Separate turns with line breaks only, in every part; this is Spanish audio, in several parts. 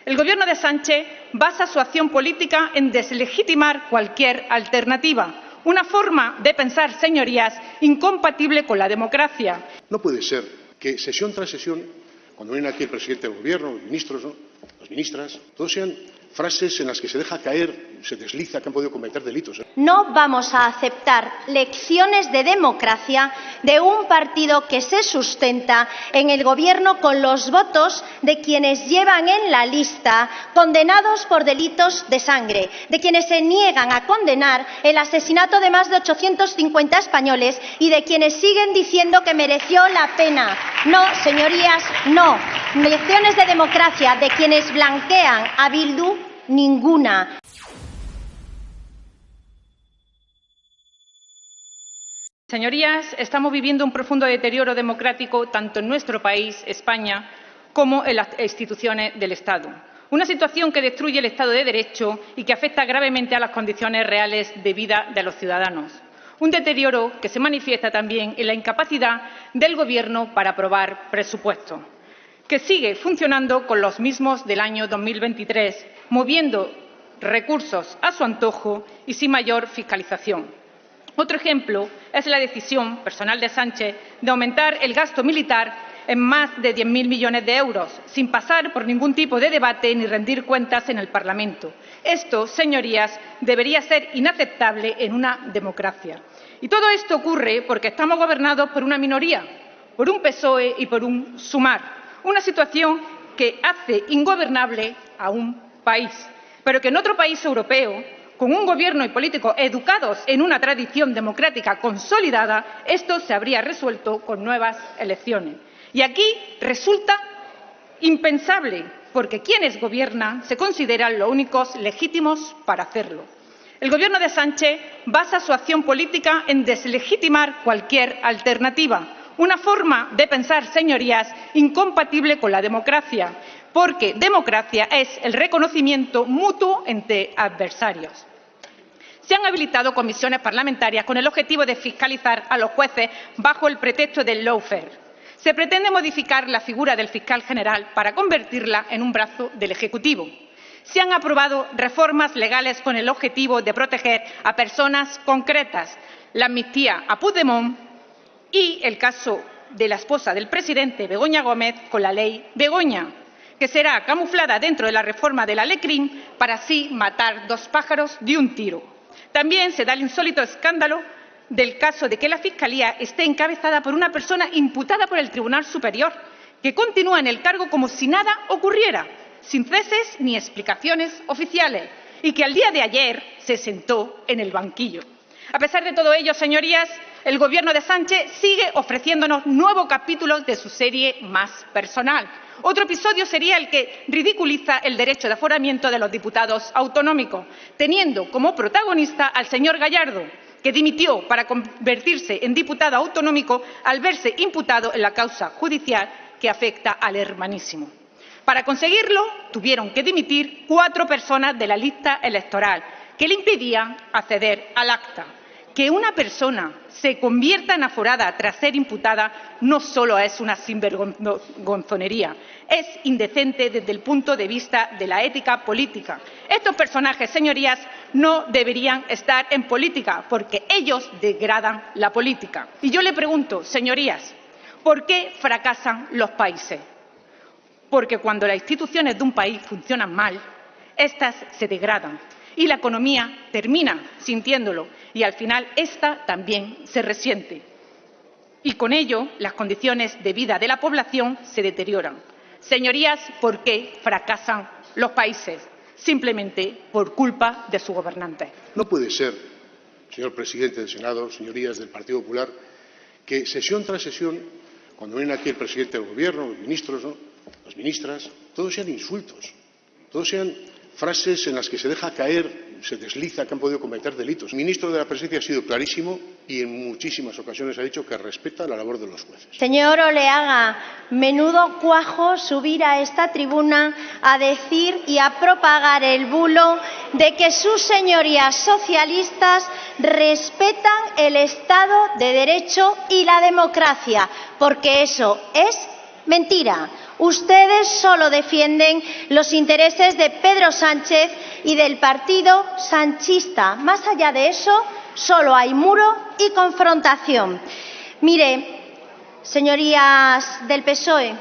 El Gobierno de Sánchez basa su acción política en deslegitimar cualquier alternativa, una forma de pensar, señorías, incompatible con la democracia.
No puede ser que sesión tras sesión, cuando viene aquí el presidente del Gobierno, los ministros, ¿no?, las ministras, todos sean frases en las que se deja caer, se desliza que han podido cometer delitos.
No vamos a aceptar lecciones de democracia de un partido que se sustenta en el Gobierno con los votos de quienes llevan en la lista condenados por delitos de sangre, de quienes se niegan a condenar el asesinato de más de 850 españoles y de quienes siguen diciendo que mereció la pena. No, señorías, no. Lecciones de democracia de quienes blanquean a Bildu, ninguna.
Señorías, estamos viviendo un profundo deterioro democrático tanto en nuestro país, España, como en las instituciones del Estado. Una situación que destruye el Estado de Derecho y que afecta gravemente a las condiciones reales de vida de los ciudadanos. Un deterioro que se manifiesta también en la incapacidad del Gobierno para aprobar presupuestos, que sigue funcionando con los mismos del año 2023, moviendo recursos a su antojo y sin mayor fiscalización. Otro ejemplo es la decisión personal de Sánchez de aumentar el gasto militar en más de 10.000 millones de euros, sin pasar por ningún tipo de debate ni rendir cuentas en el Parlamento. Esto, señorías, debería ser inaceptable en una democracia. Y todo esto ocurre porque estamos gobernados por una minoría, por un PSOE y por un Sumar. Una situación que hace ingobernable a un país, pero que en otro país europeo, con un gobierno y políticos educados en una tradición democrática consolidada, esto se habría resuelto con nuevas elecciones. Y aquí resulta impensable, porque quienes gobiernan se consideran los únicos legítimos para hacerlo. El Gobierno de Sánchez basa su acción política en deslegitimar cualquier alternativa, una forma de pensar, señorías, incompatible con la democracia, porque democracia es el reconocimiento mutuo entre adversarios. Se han habilitado comisiones parlamentarias con el objetivo de fiscalizar a los jueces bajo el pretexto del lawfare. Se pretende modificar la figura del fiscal general para convertirla en un brazo del Ejecutivo. Se han aprobado reformas legales con el objetivo de proteger a personas concretas, la amnistía a Puigdemont y el caso de la esposa del presidente, Begoña Gómez, con la ley Begoña, que será camuflada dentro de la reforma de la LECRIM para así matar dos pájaros de un tiro. También se da el insólito escándalo del caso de que la Fiscalía esté encabezada por una persona imputada por el Tribunal Superior, que continúa en el cargo como si nada ocurriera, sin ceses ni explicaciones oficiales, y que al día de ayer se sentó en el banquillo. A pesar de todo ello, señorías, el Gobierno de Sánchez sigue ofreciéndonos nuevos capítulos de su serie más personal. Otro episodio sería el que ridiculiza el derecho de aforamiento de los diputados autonómicos, teniendo como protagonista al señor Gallardo, que dimitió para convertirse en diputado autonómico al verse imputado en la causa judicial que afecta al hermanísimo. Para conseguirlo, tuvieron que dimitir 4 personas de la lista electoral, que le impedían acceder al acta. Que una persona se convierta en aforada tras ser imputada no solo es una sinvergonzonería, es indecente desde el punto de vista de la ética política. Estos personajes, señorías, no deberían estar en política porque ellos degradan la política. Y yo le pregunto, señorías, ¿por qué fracasan los países? Porque cuando las instituciones de un país funcionan mal, éstas se degradan y la economía termina sintiéndolo y al final esta también se resiente. Y con ello las condiciones de vida de la población se deterioran. Señorías, ¿por qué fracasan los países? Simplemente por culpa de sus gobernantes.
No puede ser, señor presidente del Senado, señorías del Partido Popular, que sesión tras sesión, cuando viene aquí el presidente del Gobierno, los ministros, ¿no?, las ministras, todos sean insultos, todos sean frases en las que se deja caer, se desliza que han podido cometer delitos. El ministro de la Presidencia ha sido clarísimo y en muchísimas ocasiones ha dicho que respeta la labor de los jueces.
Señor Oleaga, menudo cuajo subir a esta tribuna a decir y a propagar el bulo de que sus señorías socialistas respetan el Estado de Derecho y la democracia, porque eso es mentira. Ustedes solo defienden los intereses de Pedro Sánchez y del partido sanchista. Más allá de eso, solo hay muro y confrontación. Mire, señorías del PSOE,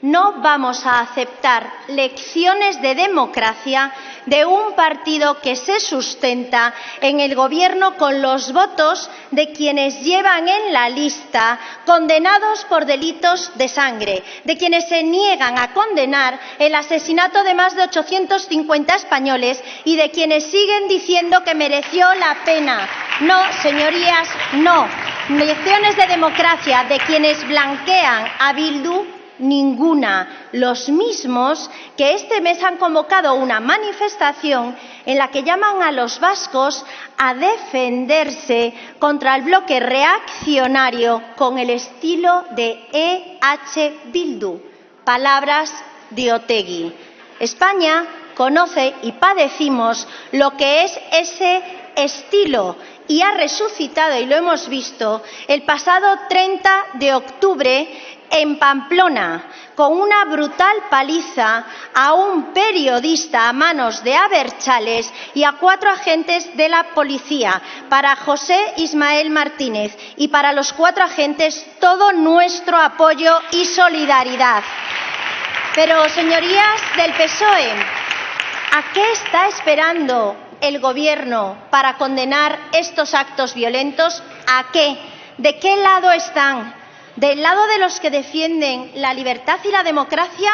no vamos a aceptar lecciones de democracia de un partido que se sustenta en el Gobierno con los votos de quienes llevan en la lista condenados por delitos de sangre, de quienes se niegan a condenar el asesinato de más de 850 españoles y de quienes siguen diciendo que mereció la pena. No, señorías, no. Lecciones de democracia de quienes blanquean a Bildu, ninguna. Los mismos que este mes han convocado una manifestación en la que llaman a los vascos a defenderse contra el bloque reaccionario con el estilo de EH Bildu. Palabras de Otegi. España conoce y padecimos lo que es ese estilo y ha resucitado, y lo hemos visto, el pasado 30 de octubre en Pamplona, con una brutal paliza a un periodista a manos de abertzales y a 4 agentes de la policía. Para José Ismael Martínez y para los 4 agentes, todo nuestro apoyo y solidaridad. Pero, señorías del PSOE, ¿a qué está esperando el Gobierno para condenar estos actos violentos? ¿A qué? ¿De qué lado están? ¿Del lado de los que defienden la libertad y la democracia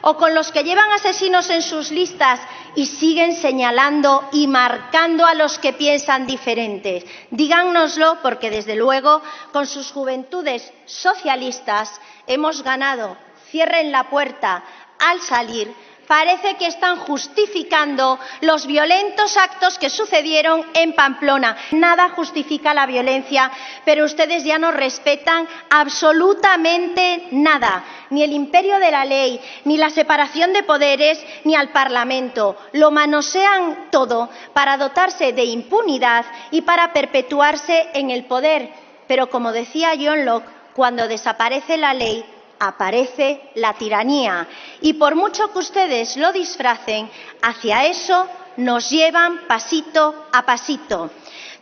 o con los que llevan asesinos en sus listas y siguen señalando y marcando a los que piensan diferentes? Díganoslo, porque desde luego con sus juventudes socialistas hemos ganado. Cierren la puerta al salir. Parece que están justificando los violentos actos que sucedieron en Pamplona. Nada justifica la violencia, pero ustedes ya no respetan absolutamente nada. Ni el imperio de la ley, ni la separación de poderes, ni al Parlamento. Lo manosean todo para dotarse de impunidad y para perpetuarse en el poder. Pero como decía John Locke, cuando desaparece la ley, aparece la tiranía. Y por mucho que ustedes lo disfracen, hacia eso nos llevan pasito a pasito.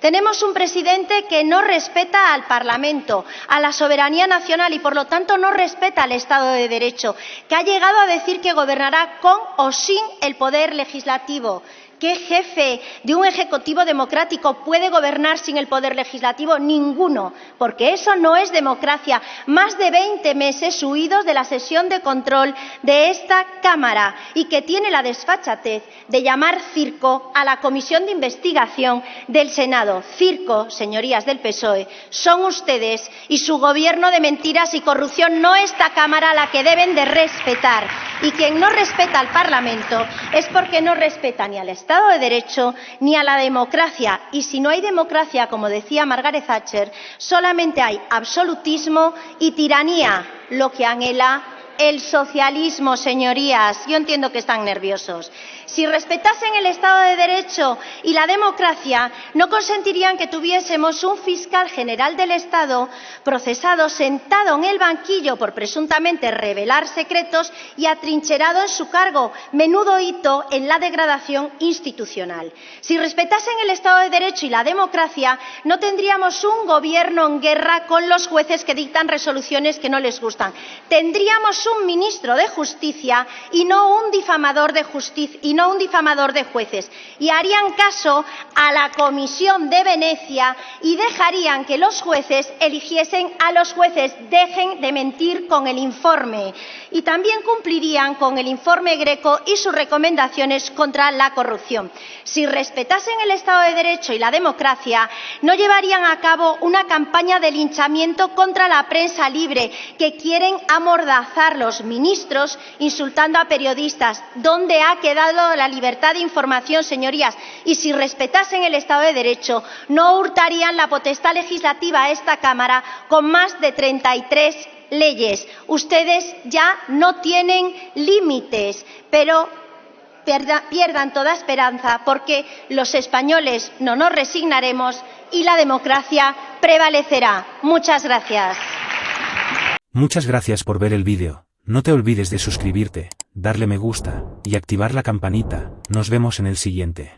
Tenemos un presidente que no respeta al Parlamento, a la soberanía nacional y, por lo tanto, no respeta al Estado de Derecho, que ha llegado a decir que gobernará con o sin el poder legislativo. ¿Qué jefe de un ejecutivo democrático puede gobernar sin el poder legislativo? Ninguno, porque eso no es democracia. Más de 20 meses huidos de la sesión de control de esta Cámara y que tiene la desfachatez de llamar circo a la comisión de investigación del Senado. Circo, señorías del PSOE, son ustedes y su gobierno de mentiras y corrupción, no esta Cámara, la que deben de respetar. Y quien no respeta al Parlamento es porque no respeta ni al Estado de Derecho ni a la democracia. Y si no hay democracia, como decía Margaret Thatcher, solamente hay absolutismo y tiranía, lo que anhela el socialismo, señorías. Yo entiendo que están nerviosos. Si respetasen el Estado de Derecho y la democracia, no consentirían que tuviésemos un fiscal general del Estado procesado, sentado en el banquillo por presuntamente revelar secretos y atrincherado en su cargo. Menudo hito en la degradación institucional. Si respetasen el Estado de Derecho y la democracia, no tendríamos un gobierno en guerra con los jueces que dictan resoluciones que no les gustan. Tendríamos un ministro de Justicia y no un difamador de justicia y no un difamador de jueces, y harían caso a la Comisión de Venecia y dejarían que los jueces eligiesen a los jueces. Dejen de mentir con el informe. Y también cumplirían con el informe Greco y sus recomendaciones contra la corrupción. Si respetasen el Estado de Derecho y la democracia, no llevarían a cabo una campaña de linchamiento contra la prensa libre, que quieren amordazar los ministros insultando a periodistas. ¿Dónde ha quedado la libertad de información, señorías? Y si respetasen el Estado de Derecho, no hurtarían la potestad legislativa a esta Cámara con más de 33 leyes. Ustedes ya no tienen límites, pero pierdan toda esperanza, porque los españoles no nos resignaremos y la democracia prevalecerá. Muchas gracias.
Muchas gracias por ver el vídeo. No te olvides de suscribirte, darle me gusta y activar la campanita. Nos vemos en el siguiente.